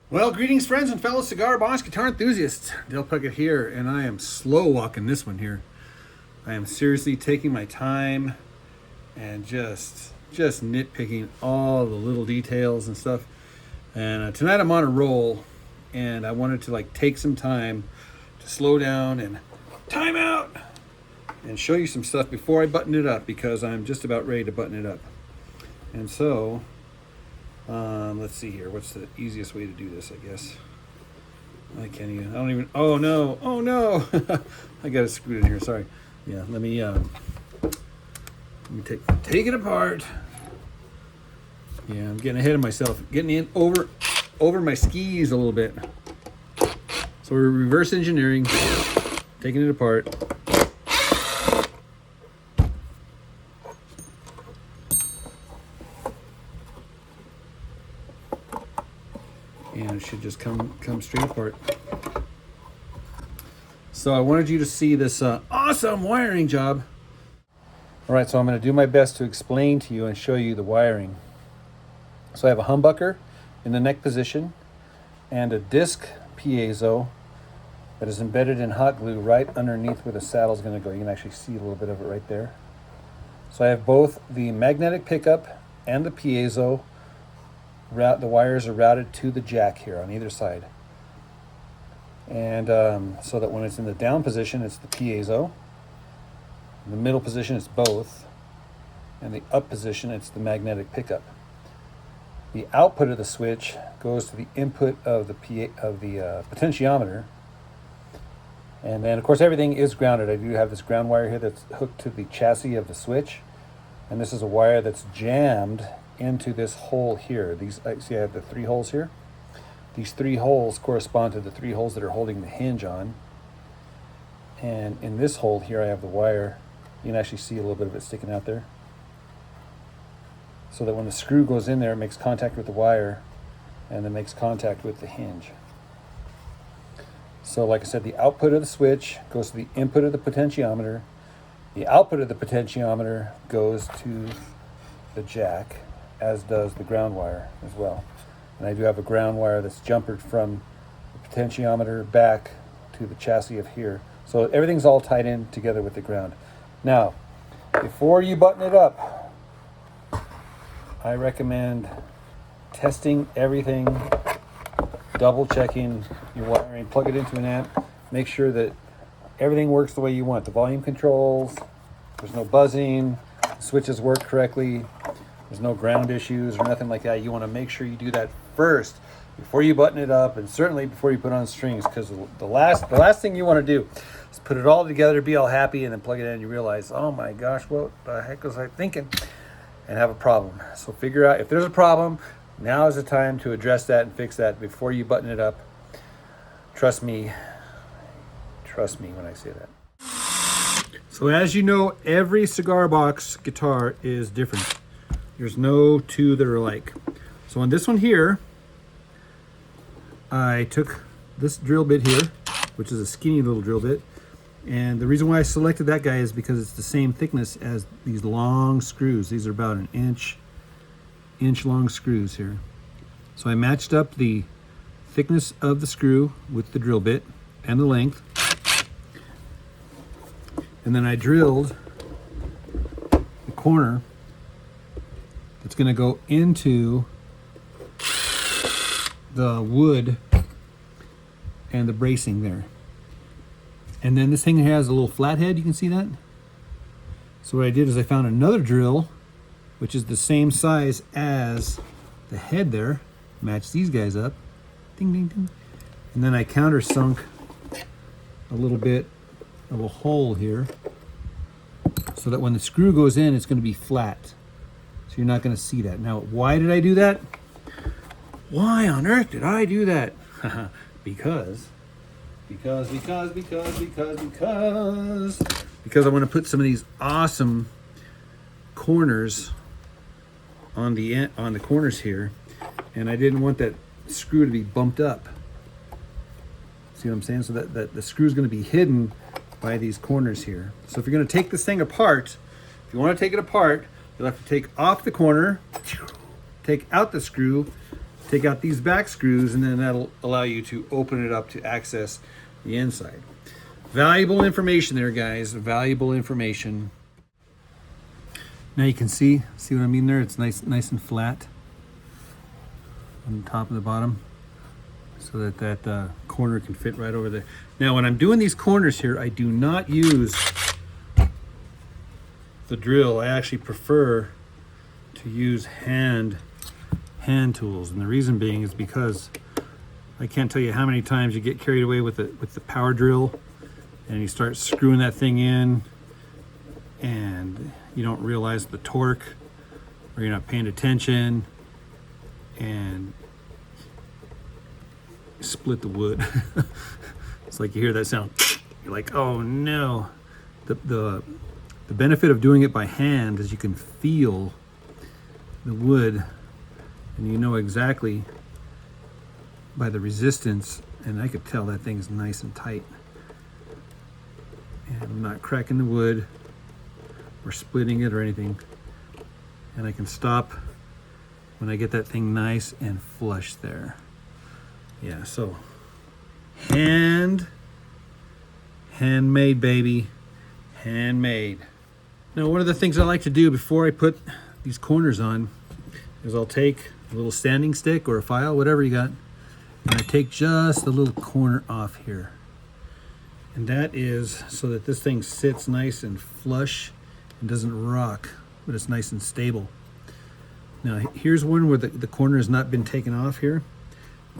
Well, greetings friends and fellow cigar box guitar enthusiasts. Dale Puckett here, and I am slow walking this one here. I am seriously taking my time and just nitpicking all the little details and stuff. And tonight I'm on a roll, and I wanted to take some time to slow down and time out and show you some stuff before I button it up, because I'm just about ready to button it up. And so let's see here. What's the easiest way to do this, I guess? I don't even, oh no. I got it screwed in here, sorry. Yeah, let me take it apart. Yeah, I'm getting ahead of myself. Getting in over my skis a little bit. So we're reverse engineering, taking it apart. And it should just come straight apart. So I wanted you to see this awesome wiring job. All right, so I'm going to do my best to explain to you and show you the wiring. So I have a humbucker in the neck position and a disc piezo that is embedded in hot glue right underneath where the saddle is going to go. You can actually see a little bit of it right there. So I have both the magnetic pickup and the piezo. The wires are routed to the jack here on either side. And so that when it's in the down position, it's the piezo. In the middle position, it's both. And the up position, it's the magnetic pickup. The output of the switch goes to the input of the potentiometer. And then, of course, everything is grounded. I do have this ground wire here that's hooked to the chassis of the switch. And this is a wire that's jammed into this hole here. See, I have the 3 holes here. These 3 holes correspond to the 3 holes that are holding the hinge on. And in this hole here, I have the wire. You can actually see a little bit of it sticking out there. So that when the screw goes in there, it makes contact with the wire and then makes contact with the hinge. So like I said, the output of the switch goes to the input of the potentiometer. The output of the potentiometer goes to the jack, as does the ground wire as well. And I do have a ground wire that's jumpered from the potentiometer back to the chassis of here. So everything's all tied in together with the ground. Now, before you button it up, I recommend testing everything, double checking your wiring, plug it into an amp, make sure that everything works the way you want. The volume controls, there's no buzzing, the switches work correctly, there's no ground issues or nothing like that. You want to make sure you do that first before you button it up, and certainly before you put on strings, because the last thing you want to do is put it all together, be all happy, and then plug it in and you realize, oh my gosh, what the heck was I thinking? And have a problem. So figure out if there's a problem. Now is the time to address that and fix that before you button it up. Trust me when I say that. So as you know, every cigar box guitar is different. There's no 2 that are alike. So on this one here, I took this drill bit here, which is a skinny little drill bit. And the reason why I selected that guy is because it's the same thickness as these long screws. These are about an inch long screws here. So I matched up the thickness of the screw with the drill bit and the length. And then I drilled the corner that's going to go into the wood and the bracing there. And then this thing has a little flathead, you can see that? So what I did is I found another drill, which is the same size as the head there. Match these guys up. Ding, ding, ding. And then I countersunk a little bit of a hole here so that when the screw goes in, it's going to be flat. So you're not going to see that. Now, why did I do that? Why on earth did I do that? Because I want to put some of these awesome corners on the corners here, and I didn't want that screw to be bumped up. See what I'm saying? So that the screw is going to be hidden by these corners here. So if you're going to take this thing apart, if you want to take it apart, you'll have to take off the corner, take out the screw, take out these back screws, and then that'll allow you to open it up to access the inside. Valuable information there, guys. Valuable information. Now you can see what I mean there? It's nice and flat on the top and the bottom, so that corner can fit right over there. Now when I'm doing these corners here, I do not use the drill. I actually prefer to use hand tools, and the reason being is because I can't tell you how many times you get carried away with the power drill, and you start screwing that thing in, and you don't realize the torque, or you're not paying attention, and you split the wood. It's like you hear that sound, you're like, oh no. The benefit of doing it by hand is you can feel the wood, and you know exactly by the resistance, and I could tell that thing's nice and tight. And I'm not cracking the wood or splitting it or anything. And I can stop when I get that thing nice and flush there. Yeah, so handmade, baby, handmade. Now, one of the things I like to do before I put these corners on is I'll take a little sanding stick or a file, whatever you got, and I take just a little corner off here. And that is so that this thing sits nice and flush and doesn't rock, but it's nice and stable. Now, here's one where the corner has not been taken off here,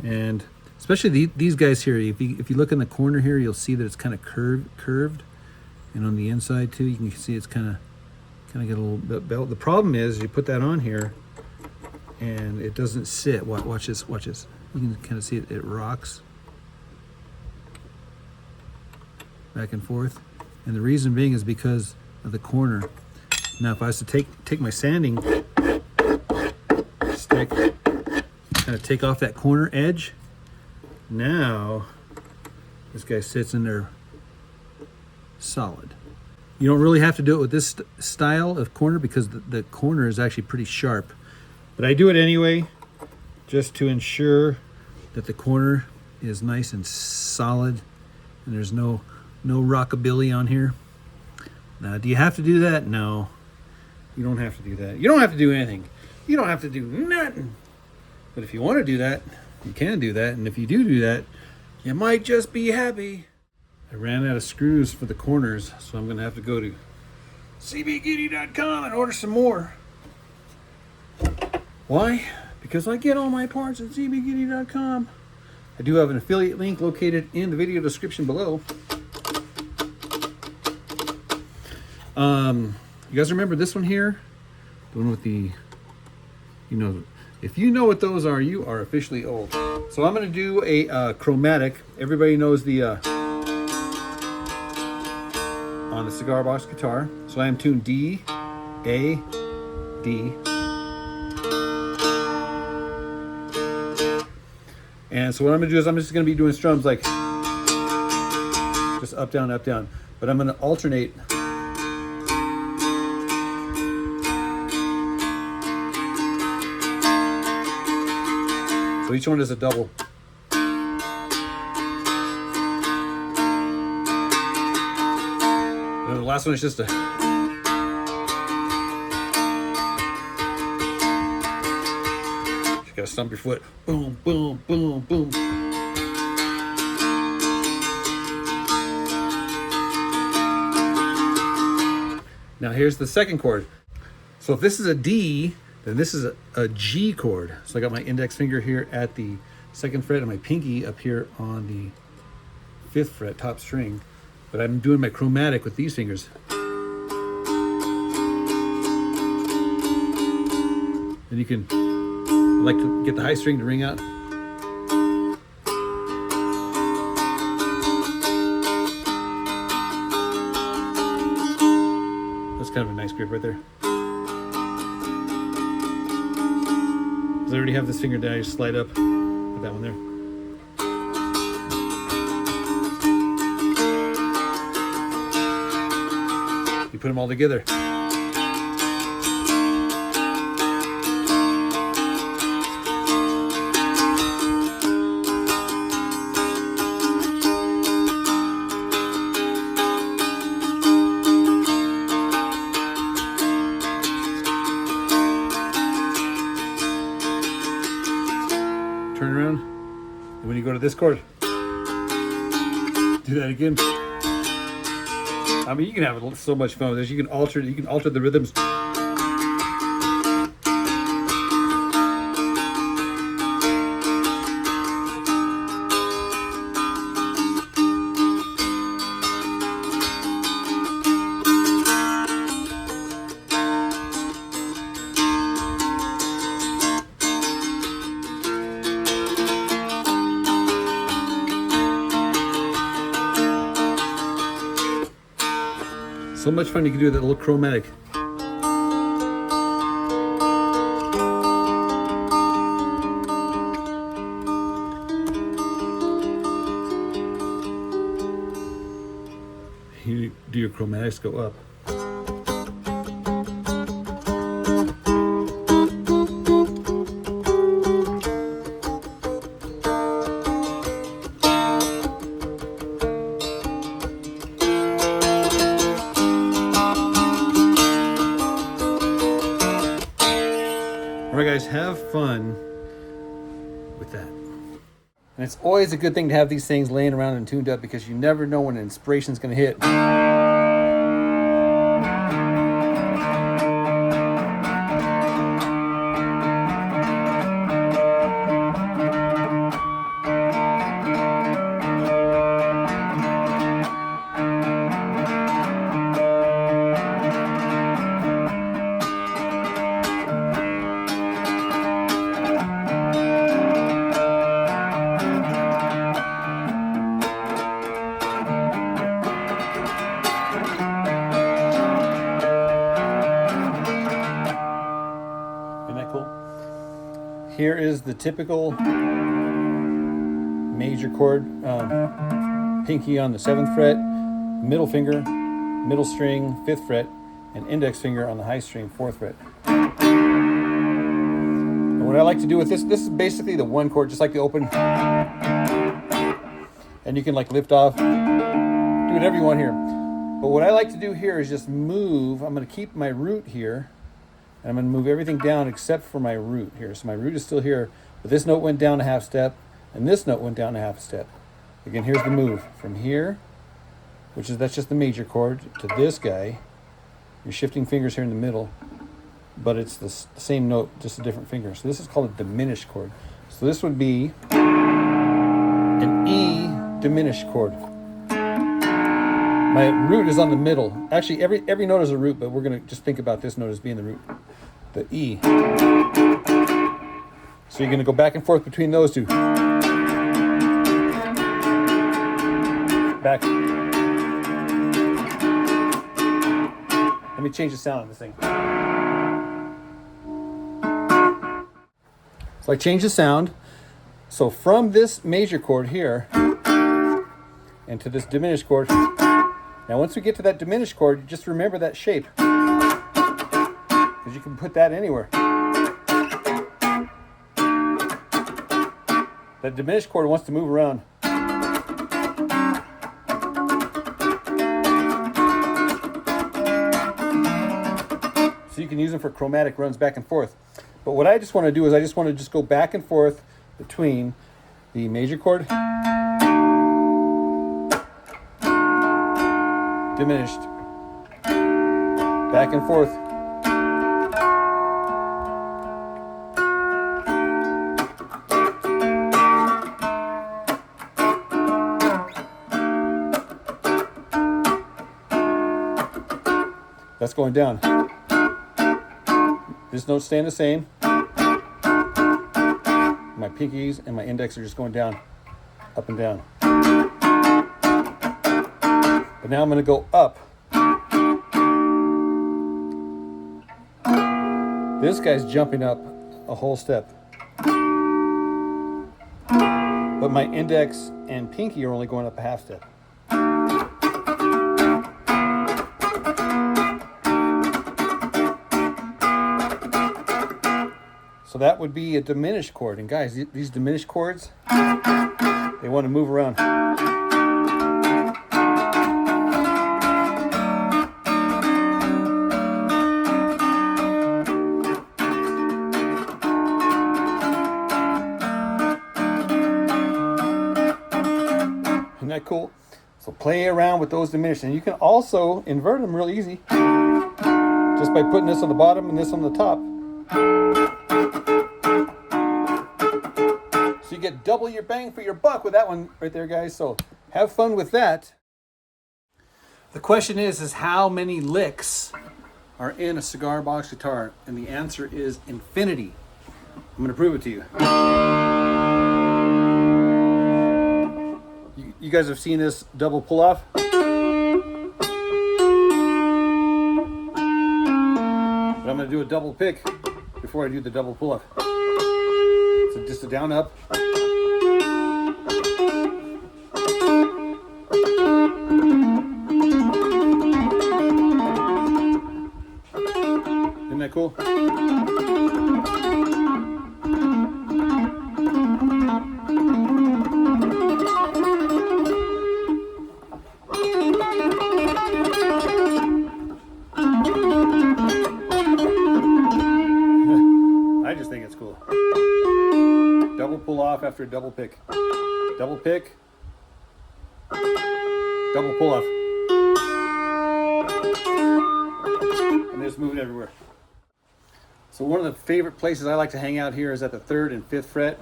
and especially these guys here. If you look in the corner here, you'll see that it's kind of curved, and on the inside too, you can see it's kind of get a little bit belt. The problem is you put that on here, and it doesn't sit. Watch this. You can kind of see it rocks back and forth, and the reason being is because of the corner. Now, if I was to take my sanding stick, kind of take off that corner edge, now this guy sits in there solid. You don't really have to do it with this style of corner because the corner is actually pretty sharp, but I do it anyway just to ensure that the corner is nice and solid and there's no rockabilly on here. Now, do you have to do that? No, you don't have to do that. You don't have to do anything. You don't have to do nothing. But if you want to do that, you can do that. And if you do that, you might just be happy. I ran out of screws for the corners, so I'm going to have to go to cbgiddy.com and order some more. Why? Because I get all my parts at cbgiddy.com. I do have an affiliate link located in the video description below. You guys remember this one here? The one with the, if you know what those are, you are officially old. So I'm going to do a chromatic. Everybody knows the on the cigar box guitar. So I am tuned D, A, D. And so what I'm going to do is I'm just going to be doing strums like just up, down, up, down. But I'm going to alternate. So each one is a double. And the last one is just a. You gotta stomp your foot. Boom, boom, boom, boom. Now here's the second chord. So if this is a D, then this is a G chord. So I got my index finger here at the 2nd fret and my pinky up here on the 5th fret, top string. But I'm doing my chromatic with these fingers. And you can, I like to get the high string to ring out. That's kind of a nice grip right there. I already have this finger down, I just slide up, put that one there. You put them all together. turn around. And when you go to this chord, do that again. I mean, you can have so much fun with this. You can alter the rhythms. So much fun you can do that little chromatic. You do your chromatics go up. Alright guys, have fun with that. And it's always a good thing to have these things laying around and tuned up because you never know when an inspiration's going to hit. Here is the typical major chord, pinky on the 7th fret, middle finger, middle string, 5th fret, and index finger on the high string, 4th fret. And what I like to do with this is basically the one chord, just like the open. And you can like lift off, do whatever you want here. But what I like to do here is just move. I'm going to keep my root here. And I'm going to move everything down except for my root here. So my root is still here, but this note went down a half step, and this note went down a half step. Again, here's the move. From here, that's just the major chord, to this guy. You're shifting fingers here in the middle, but it's the same note, just a different finger. So this is called a diminished chord. So this would be an E diminished chord. My root is on the middle. Actually, every note is a root, but we're going to just think about this note as being the root. The E. So you're going to go back and forth between those two. Back. Let me change the sound on this thing. So I changed the sound. So from this major chord here and to this diminished chord. Now once we get to that diminished chord, just remember that shape. Because you can put that anywhere. That diminished chord wants to move around. So you can use them for chromatic runs back and forth. But what I just want to do is I just want to just go back and forth between the major chord, diminished, back and forth. That's going down. This note's staying the same. My pinkies and my index are just going down, up and down. But now I'm going to go up. This guy's jumping up a whole step. But my index and pinky are only going up a half step. So that would be a diminished chord. And guys, these diminished chords, they want to move around. that cool? So play around with those diminished. And you can also invert them real easy. Just by putting this on the bottom and this on the top. So you get double your bang for your buck with that one right there, guys. So have fun with that. The question is how many licks are in a cigar box guitar? And the answer is infinity. I'm going to prove it to you. You guys have seen this double pull off? But I'm going to do a double pick before I do the double pull off. So just a down up. Isn't that cool? I just think it's cool. Double pull off after a double pick. Double pick. Double pull off. And just moving everywhere. So one of the favorite places I like to hang out here is at the 3rd and 5th fret.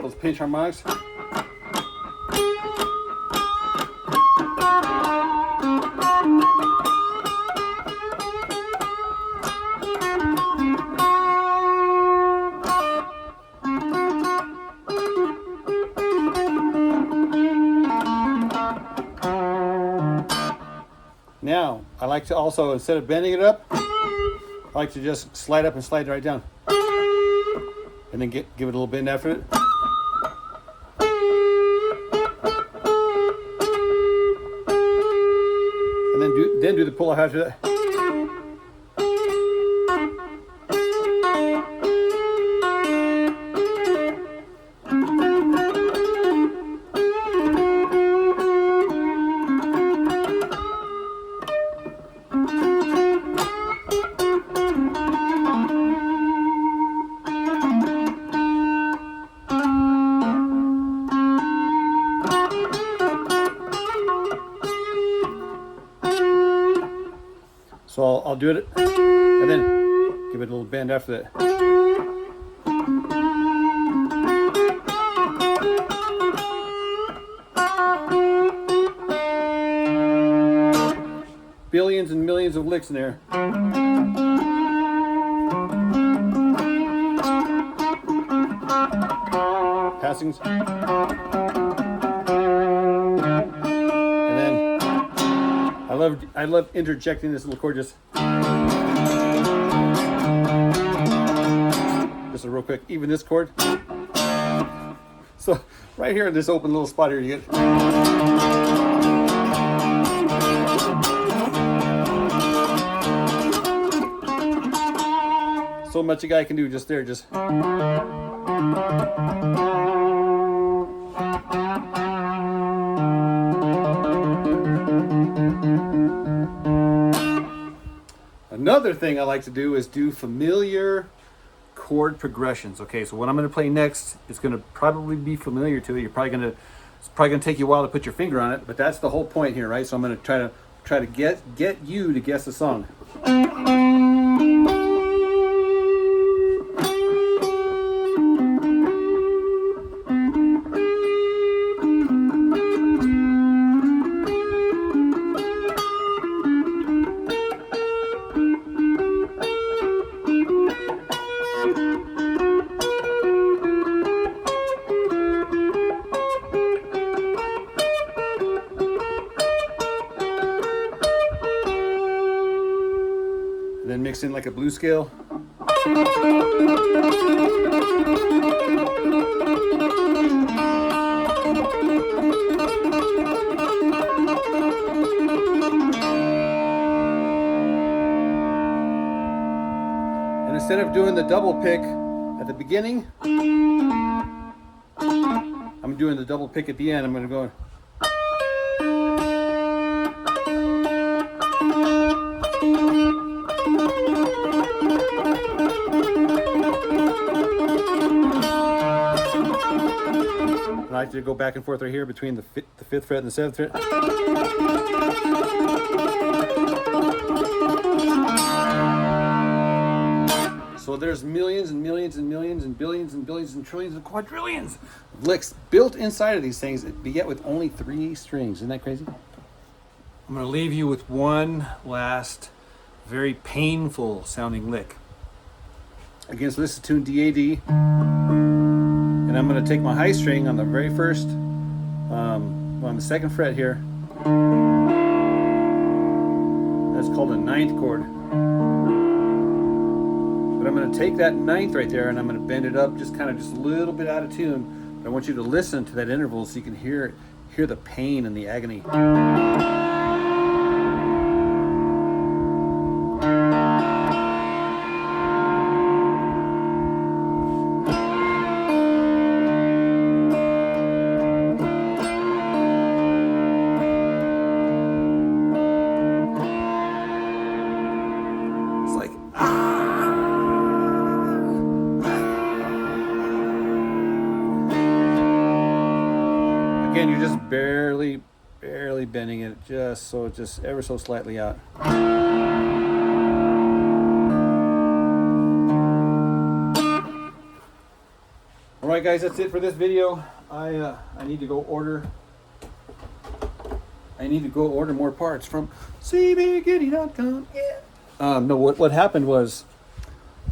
Those pinch harmonics. Now, I like to also, instead of bending it up, I like to just slide up and slide right down. And then give it a little bend after it. And then do the pull off after that. So I'll do it and then give it a little bend after that. Billions and millions of licks in there. Passings. I love interjecting this little chord just a real quick, even this chord. So right here in this open little spot here, you get so much a guy can do just there, just. Another thing I like to do is do familiar chord progressions. Okay, so what I'm going to play next is going to probably be familiar to you. It's probably going to take you a while to put your finger on it, but that's the whole point here, right? So I'm going to try to get you to guess the song. Then mix in like a blues scale. And instead of doing the double pick at the beginning, I'm doing the double pick at the end. I'm going to go. like to go back and forth right here between the 5th fret and the 7th fret. So there's millions and millions and millions and billions and billions and trillions and quadrillions of licks built inside of these things, but yet with only 3 strings. Isn't that crazy? I'm going to leave you with one last very painful sounding lick. Again, so this is tuned D-A-D. And I'm going to take my high string on the very first, on the 2nd fret here. That's called a 9th chord. But I'm going to take that 9th right there and I'm going to bend it up just a little bit out of tune. But I want you to listen to that interval so you can hear the pain and the agony. Again, you're just barely bending it, just ever so slightly out. All right, guys, that's it for this video. I need to go order. I need to go order more parts from cbgitty.com. Yeah. No, what happened was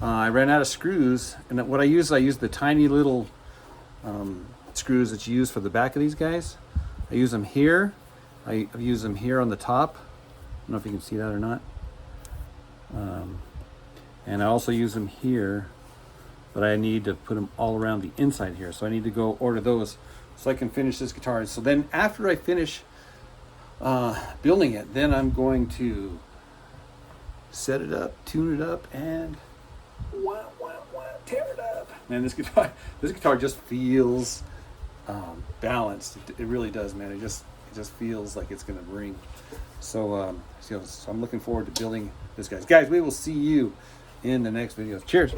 I ran out of screws, and what I used the tiny little screws that you use for the back of these guys. I use them here. I use them here on the top. I don't know if you can see that or not. And I also use them here, but I need to put them all around the inside here. So I need to go order those so I can finish this guitar. So then after I finish building it, then I'm going to set it up, tune it up, and tear it up. Man, this guitar just feels balanced. It really does, man. It just feels like it's gonna ring. So so I'm looking forward to building this, guys. We will see you in the next video. Cheers.